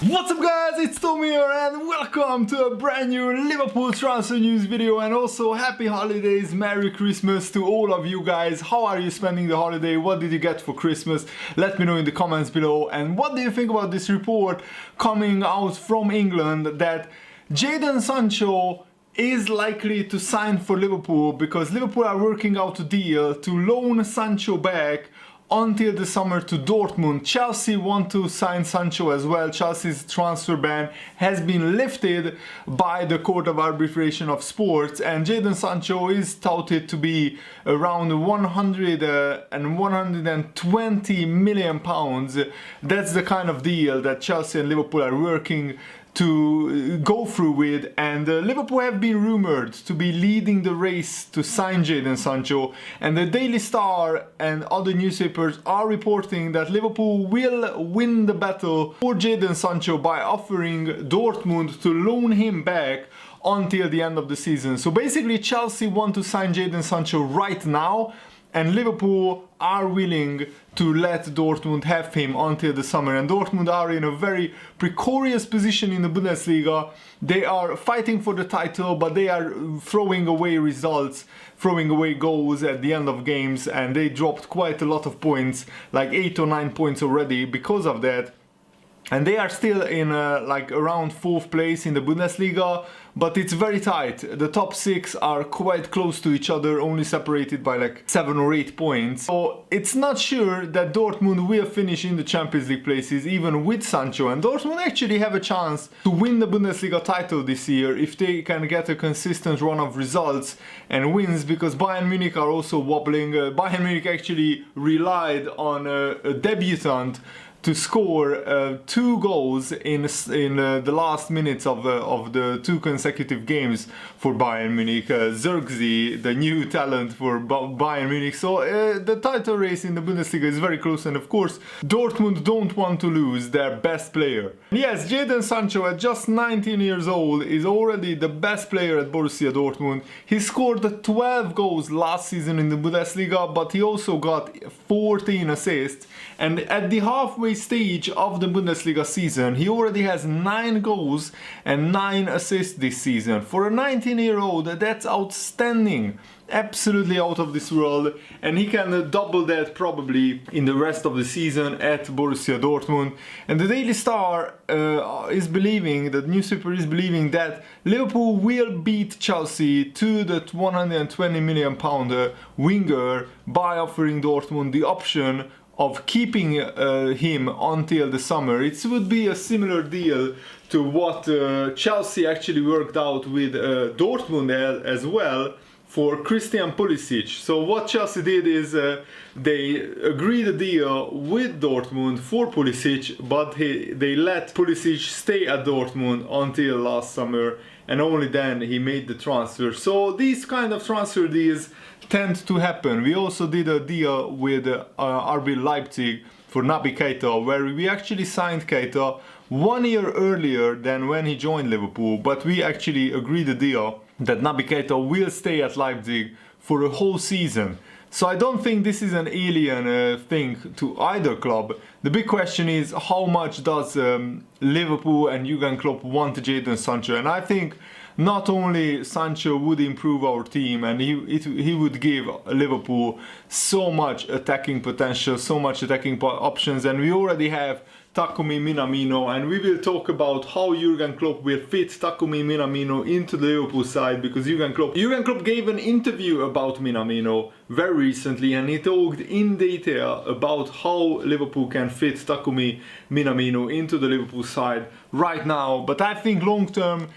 What's up guys, it's Tom here and welcome to a brand new Liverpool transfer news video, and also happy holidays, Merry Christmas to all of you guys. How are you spending the holiday? What did you get for Christmas? Let me know in the comments below. And what do you think about this report coming out from England that Jadon Sancho is likely to sign for Liverpool, because Liverpool are working out a deal to loan Sancho back until the summer to Dortmund. Chelsea want to sign Sancho as well. Chelsea's transfer ban has been lifted by the Court of Arbitration of Sports, and Jadon Sancho is touted to be around 100 and 120 million pounds. That's the kind of deal that Chelsea and Liverpool are working to go through with, and Liverpool have been rumored to be leading the race to sign Jadon Sancho, and the Daily Star and other newspapers are reporting that Liverpool will win the battle for Jadon Sancho by offering Dortmund to loan him back until the end of the season. So basically Chelsea want to sign Jadon Sancho right now, and Liverpool are willing to let Dortmund have him until the summer. And Dortmund are in a very precarious position in the Bundesliga. They are fighting for the title, but they are throwing away results, throwing away goals at the end of games, and they dropped quite a lot of points, like 8 or 9 points already because of that. And they are still in like around 4th place in the Bundesliga, but it's very tight. The top 6 are quite close to each other, only separated by like 7 or 8 points. So it's not sure that Dortmund will finish in the Champions League places even with Sancho. And Dortmund actually have a chance to win the Bundesliga title this year if they can get a consistent run of results and wins, because Bayern Munich are also wobbling. Bayern Munich actually relied on a debutant to score 2 goals in the last minutes of the 2 consecutive games for Bayern Munich. Zirkzee, the new talent for Bayern Munich. So the title race in the Bundesliga is very close, and of course Dortmund don't want to lose their best player. Yes, Jadon Sancho at just 19 years old is already the best player at Borussia Dortmund. He scored 12 goals last season in the Bundesliga, but he also got 14 assists, and at the halfway stage of the Bundesliga season he already has 9 goals and 9 assists this season. For a 19-year-old, that's outstanding, absolutely out of this world, and he can double that probably in the rest of the season at Borussia Dortmund. And the Daily Star is believing, the newspaper is believing, that Liverpool will beat Chelsea to the 120 million pound winger by offering Dortmund the option of keeping him until the summer. It would be a similar deal to what Chelsea actually worked out with Dortmund as well for Christian Pulisic. So what Chelsea did is they agreed a deal with Dortmund for Pulisic, but they let Pulisic stay at Dortmund until last summer, and only then he made the transfer. So these kind of transfer deals tend to happen. We also did a deal with RB Leipzig for Naby Keita, where we actually signed Keita 1 year earlier than when he joined Liverpool, but we actually agreed a deal that Naby Keita will stay at Leipzig for a whole season. So I don't think this is an alien thing to either club. The big question is, how much does Liverpool and Jurgen Klopp want Jadon Sancho? And I think not only Sancho would improve our team, and he would give Liverpool so much attacking potential, so much attacking options, and we already have Takumi Minamino, and we will talk about how Jurgen Klopp will fit Takumi Minamino into the Liverpool side, because Jurgen Klopp gave an interview about Minamino very recently, and he talked in detail about how Liverpool can fit Takumi Minamino into the Liverpool side right now. But I think long term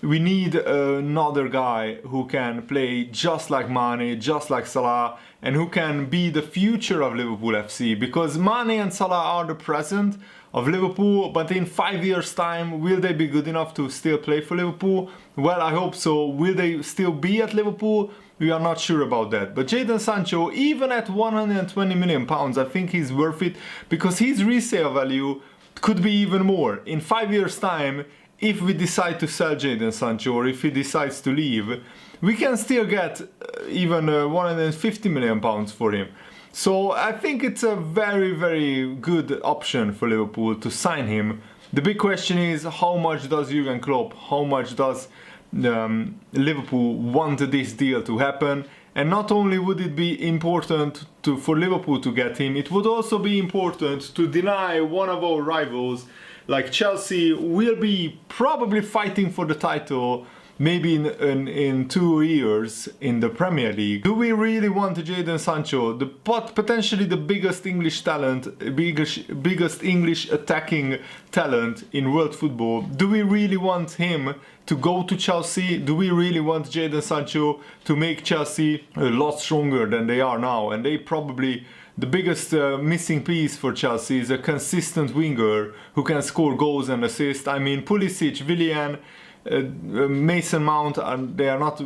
we need another guy who can play just like Mane, just like Salah, and who can be the future of Liverpool FC, because Mane and Salah are the present of Liverpool, but in 5 years' time, will they be good enough to still play for Liverpool? Well, I hope so. Will they still be at Liverpool? We are not sure about that. But Jadon Sancho, even at 120 million pounds, I think he's worth it, because his resale value could be even more. In 5 years' time, if we decide to sell Jadon Sancho, or if he decides to leave, we can still get even 150 million pounds for him. So I think it's a very, very good option for Liverpool to sign him The big question is, how much does Jurgen Klopp, how much does Liverpool want this deal to happen? And not only would it be important for Liverpool to get him, it would also be important to deny one of our rivals, like Chelsea, will be probably fighting for the title maybe in 2 years in the Premier League. Do we really want Jadon Sancho, potentially the biggest English talent, biggest English attacking talent in world football? Do we really want him to go to Chelsea? Do we really want Jadon Sancho to make Chelsea a lot stronger than they are now? And they probably, the biggest missing piece for Chelsea is a consistent winger who can score goals and assist. I mean, Pulisic, Willian, Mason Mount, and they are not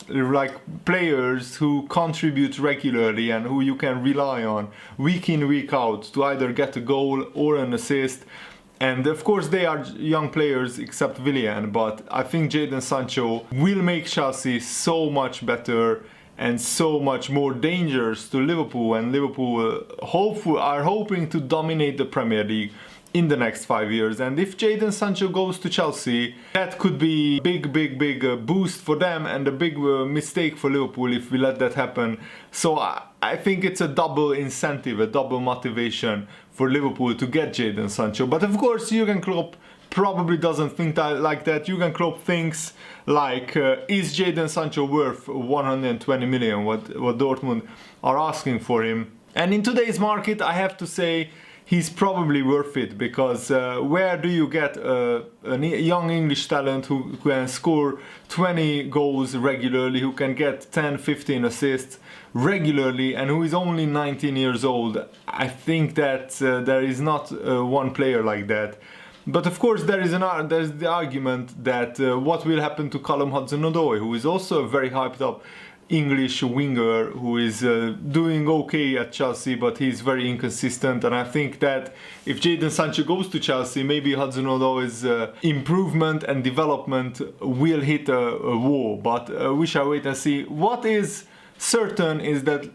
like players who contribute regularly and who you can rely on week in, week out to either get a goal or an assist. And of course they are young players except Willian, but I think Jadon Sancho will make Chelsea so much better and so much more dangerous to Liverpool, and Liverpool are hoping to dominate the Premier League in the next 5 years. And if Jadon Sancho goes to Chelsea, that could be big boost for them, and a big mistake for Liverpool if we let that happen. So I think it's a double incentive, a double motivation for Liverpool to get Jadon Sancho. But of course Jurgen Klopp probably doesn't think like that. Jurgen Klopp thinks like, is Jadon Sancho worth 120 million, what Dortmund are asking for him? And in today's market, I have to say, he's probably worth it, because where do you get a young English talent who can score 20 goals regularly, who can get 10-15 assists regularly, and who is only 19 years old? I think that there is not one player like that. But of course there's the argument that what will happen to Hudson-Odoi, who is also a very hyped up English winger who is doing okay at Chelsea, but he's very inconsistent. And I think that if Jadon Sancho goes to Chelsea, maybe Hudson-Odoi's improvement and development will hit a wall. But we shall wait and see. What is certain is that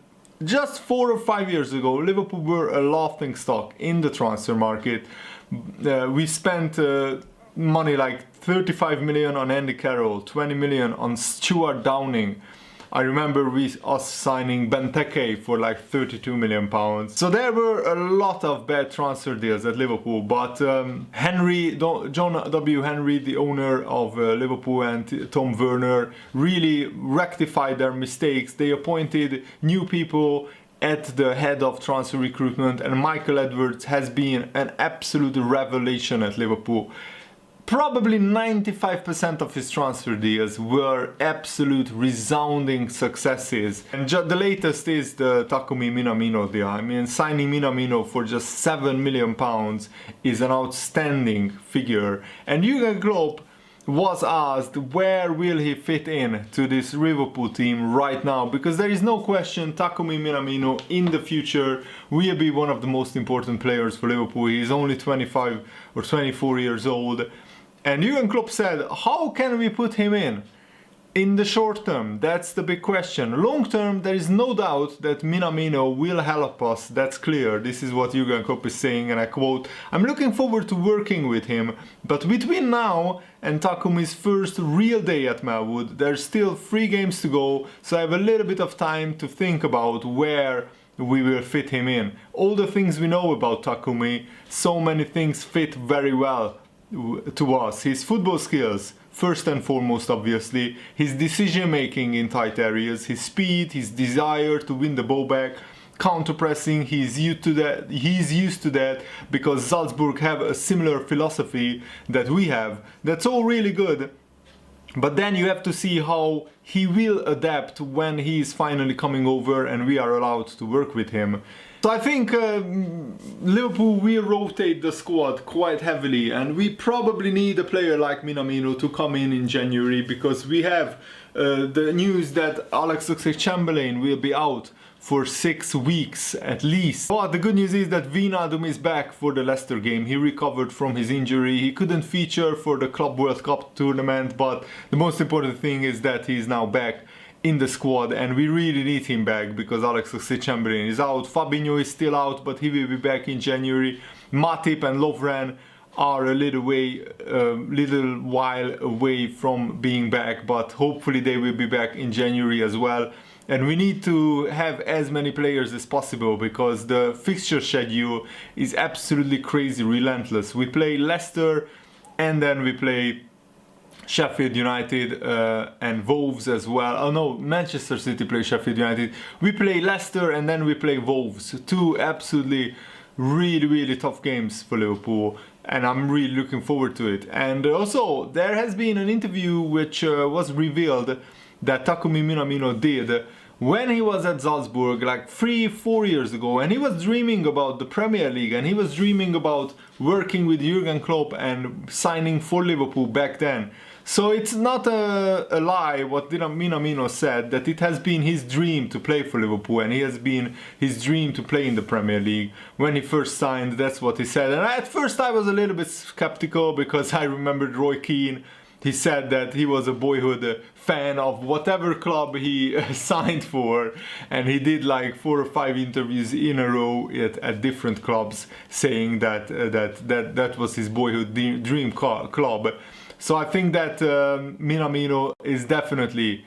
just 4 or 5 years ago, Liverpool were a laughing stock in the transfer market. We spent money like 35 million on Andy Carroll, 20 million on Stuart Downing. I remember us signing Benteke for like 32 million pounds. So there were a lot of bad transfer deals at Liverpool, but John W. Henry, the owner of Liverpool, and Tom Werner really rectified their mistakes. They appointed new people at the head of transfer recruitment, and Michael Edwards has been an absolute revelation at Liverpool. Probably 95% of his transfer deals were absolute resounding successes. And the latest is the Takumi Minamino deal. I mean, signing Minamino for just 7 million pounds is an outstanding figure. And Jurgen Klopp was asked where will he fit in to this Liverpool team right now, because there is no question Takumi Minamino in the future will be one of the most important players for Liverpool. He's only 25 or 24 years old. And Jurgen Klopp said, how can we put him in the short term? That's the big question. Long term, there is no doubt that Minamino will help us. That's clear. This is what Jurgen Klopp is saying, and I quote, "I'm looking forward to working with him, but between now and Takumi's first real day at Melwood, there's still 3 games to go, so I have a little bit of time to think about where we will fit him in. All the things we know about Takumi, so many things fit very well to us. His football skills, first and foremost, obviously, his decision making in tight areas, his speed, his desire to win the ball back, counter-pressing, he's used to that because Salzburg have a similar philosophy that we have. That's all really good. But then you have to see how he will adapt when he is finally coming over and we are allowed to work with him." So I think Liverpool will rotate the squad quite heavily, and we probably need a player like Minamino to come in January, because we have the news that Alex Oxlade-Chamberlain will be out for 6 weeks at least. But the good news is that Wijnaldum is back for the Leicester game. He recovered from his injury. He couldn't feature for the Club World Cup tournament, but the most important thing is that he's now back in the squad, and we really need him back because Alex Oxlade-Chamberlain is out. Fabinho is still out, but he will be back in January. Matip and Lovren are a little while away from being back, but hopefully they will be back in January as well. And we need to have as many players as possible because the fixture schedule is absolutely crazy, relentless. We play Leicester and then we play Sheffield United and Wolves as well. Oh no, Manchester City play Sheffield United. We play Leicester and then we play Wolves. Two absolutely really tough games for Liverpool, and I'm really looking forward to it. And also there has been an interview which was revealed that Takumi Minamino did when he was at Salzburg like 3-4 years ago, and he was dreaming about the Premier League and he was dreaming about working with Jurgen Klopp and signing for Liverpool back then. So it's not a lie what Minamino said, that it has been his dream to play for Liverpool, and it has been his dream to play in the Premier League. When he first signed, that's what he said. And at first I was a little bit skeptical because I remembered Roy Keane. He said that he was a boyhood fan of whatever club he signed for, and he did like 4 or 5 interviews in a row at different clubs saying that was his boyhood dream club. So I think that Minamino is definitely,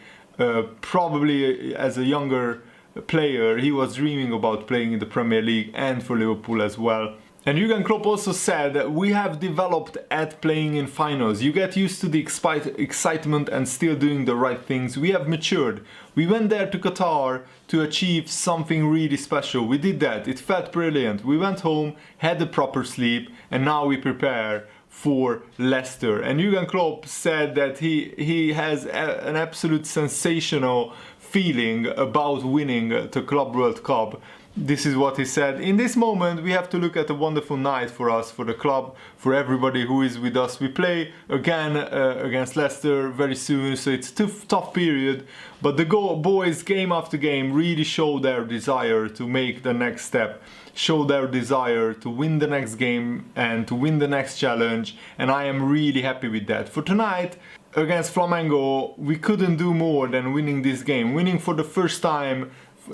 probably as a younger player, he was dreaming about playing in the Premier League and for Liverpool as well. And Jurgen Klopp also said that we have developed at playing in finals. You get used to the excitement and still doing the right things. We have matured. We went there to Qatar to achieve something really special. We did that. It felt brilliant. We went home, had a proper sleep, and now we prepare for Leicester. And Jurgen Klopp said that he has an absolute sensational feeling about winning the Club World Cup. This is what he said. In this moment we have to look at a wonderful night for us, for the club, for everybody who is with us. We play again against Leicester very soon, so it's a tough period, but the boys game after game really show their desire to make the next step, show their desire to win the next game and to win the next challenge, and I am really happy with that. For tonight against Flamengo we couldn't do more than winning this game, winning for the first time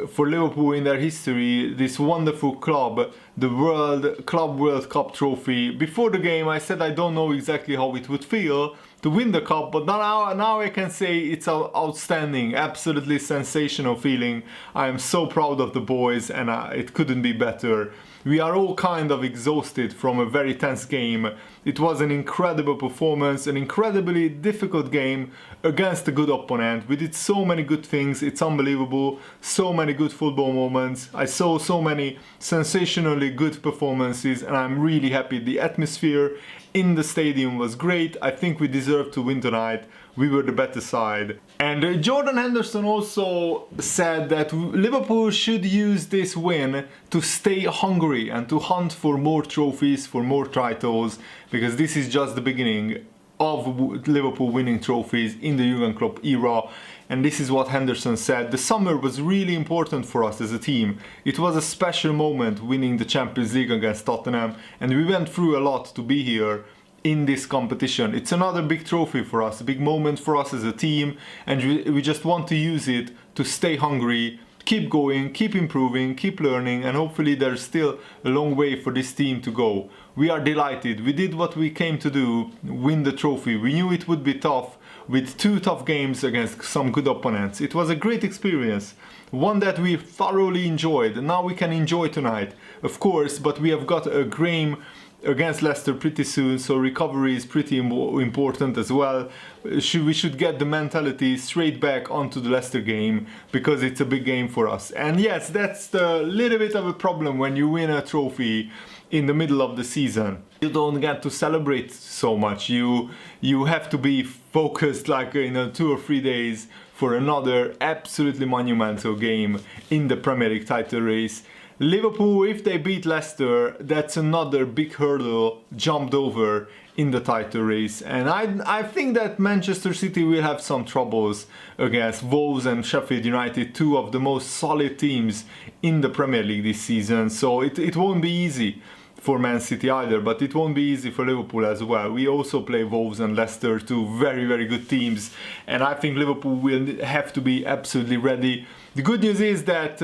for Liverpool in their history this wonderful club, the Club World Cup trophy. Before the game I said I don't know exactly how it would feel to win the cup, but now I can say it's an outstanding, absolutely sensational feeling. I am so proud of the boys, and it couldn't be better. We are all kind of exhausted from a very tense game. It was an incredible performance, an incredibly difficult game against a good opponent. We did so many good things, it's unbelievable. So many good football moments. I saw so many sensationally good performances, and I'm really happy. The atmosphere in the stadium was great. I think we deserved to win tonight. We were the better side. And Jordan Henderson also said that Liverpool should use this win to stay hungry and to hunt for more trophies, for more titles, because this is just the beginning of Liverpool winning trophies in the Jurgen Klopp era. And this is what Henderson said. The summer was really important for us as a team. It was a special moment winning the Champions League against Tottenham, and we went through a lot to be here in this competition. It's another big trophy for us, a big moment for us as a team, and we just want to use it to stay hungry, keep going, keep improving, keep learning, and hopefully there's still a long way for this team to go. We are delighted. We did what we came to do, win the trophy. We knew it would be tough with 2 tough games against some good opponents. It was a great experience, one that we thoroughly enjoyed. Now we can enjoy tonight, of course, but we have got a game against Leicester pretty soon, so recovery is pretty important as well. We should get the mentality straight back onto the Leicester game, because it's a big game for us. And yes, that's the little bit of a problem when you win a trophy in the middle of the season. You don't get to celebrate so much. You have to be focused like in 2 or 3 days for another absolutely monumental game in the Premier League title race. Liverpool, if they beat Leicester, that's another big hurdle jumped over in the title race. And I think that Manchester City will have some troubles against Wolves and Sheffield United, 2 of the most solid teams in the Premier League this season. So it won't be easy for Man City either, but it won't be easy for Liverpool as well. We also play Wolves and Leicester, 2 very, very good teams, and I think Liverpool will have to be absolutely ready The good news is that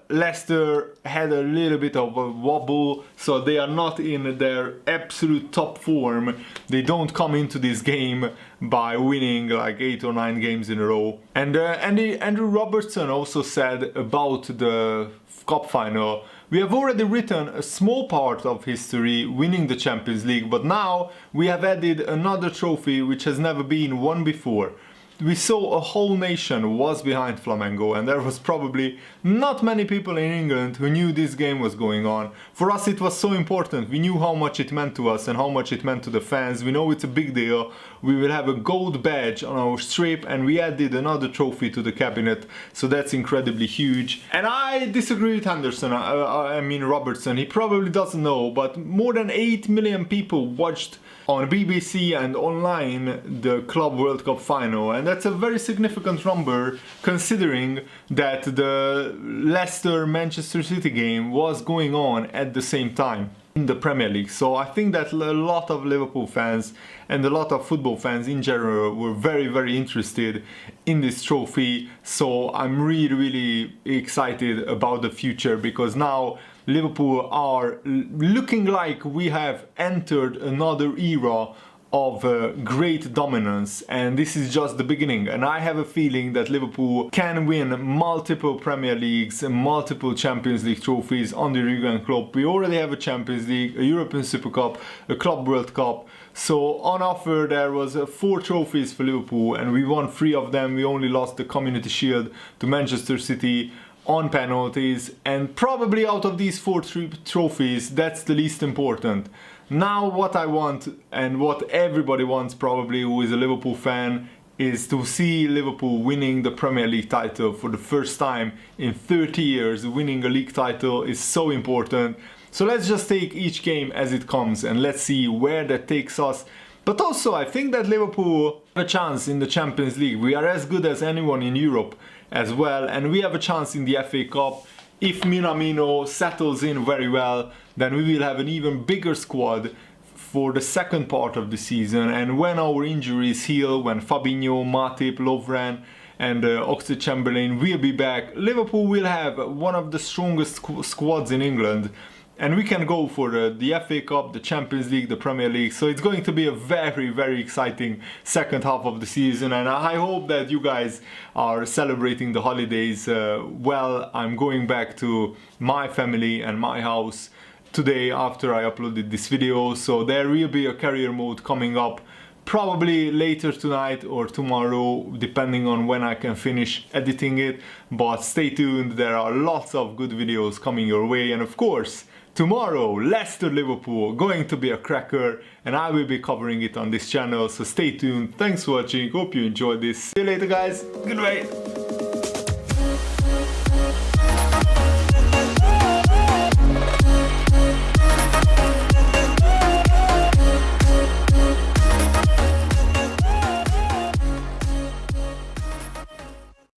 Leicester had a little bit of a wobble, so they are not in their absolute top form. They don't come into this game by winning like 8 or 9 games in a row. And Andrew Robertson also said about the cup final, we have already written a small part of history winning the Champions League, but now we have added another trophy which has never been won before. We saw a whole nation was behind Flamengo, and there was probably not many people in England who knew this game was going on. For us it was so important. We knew how much it meant to us and how much it meant to the fans. We know it's a big deal. We will have a gold badge on our strip, and we added another trophy to the cabinet, so that's incredibly huge. And I disagree with Henderson, I mean Robertson. He probably doesn't know, but more than 8 million people watched on BBC and online the Club World Cup final, and that's a very significant number considering that the Leicester-Manchester City game was going on at the same time in the Premier League. So I think that a lot of Liverpool fans and a lot of football fans in general were very interested in this trophy. So I'm really excited about the future, because now Liverpool are looking like we have entered another era of great dominance, and this is just the beginning. And I have a feeling that Liverpool can win multiple Premier Leagues and multiple Champions League trophies under Jurgen Klopp. We already have a Champions League, a European Super Cup, a Club World Cup. So on offer there was 4 trophies for Liverpool, and we won 3 of them. We only lost the Community Shield to Manchester City on penalties, and probably out of these 4 trophies, that's the least important. Now what I want, and what everybody wants probably who is a Liverpool fan, is to see Liverpool winning the Premier League title for the first time in 30 years. Winning a league title is so important. So let's just take each game as it comes, and let's see where that takes us. But also I think that Liverpool have a chance in the Champions League. We are as good as anyone in Europe as well, and we have a chance in the FA Cup. If Minamino settles in very well, then we will have an even bigger squad for the second part of the season. And when our injuries heal, when Fabinho, Matip, Lovren and Oxlade-Chamberlain will be back, Liverpool will have one of the strongest squads in England. And we can go for the FA Cup, the Champions League, the Premier League. So it's going to be a very exciting second half of the season. And I hope that you guys are celebrating the holidays well. I'm going back to my family and my house today after I uploaded this video. So there will be a career mode coming up probably later tonight or tomorrow, depending on when I can finish editing it. But stay tuned, there are lots of good videos coming your way. And of course, tomorrow, Leicester-Liverpool, going to be a cracker, and I will be covering it on this channel, so stay tuned. Thanks for watching, hope you enjoyed this. See you later guys, goodbye.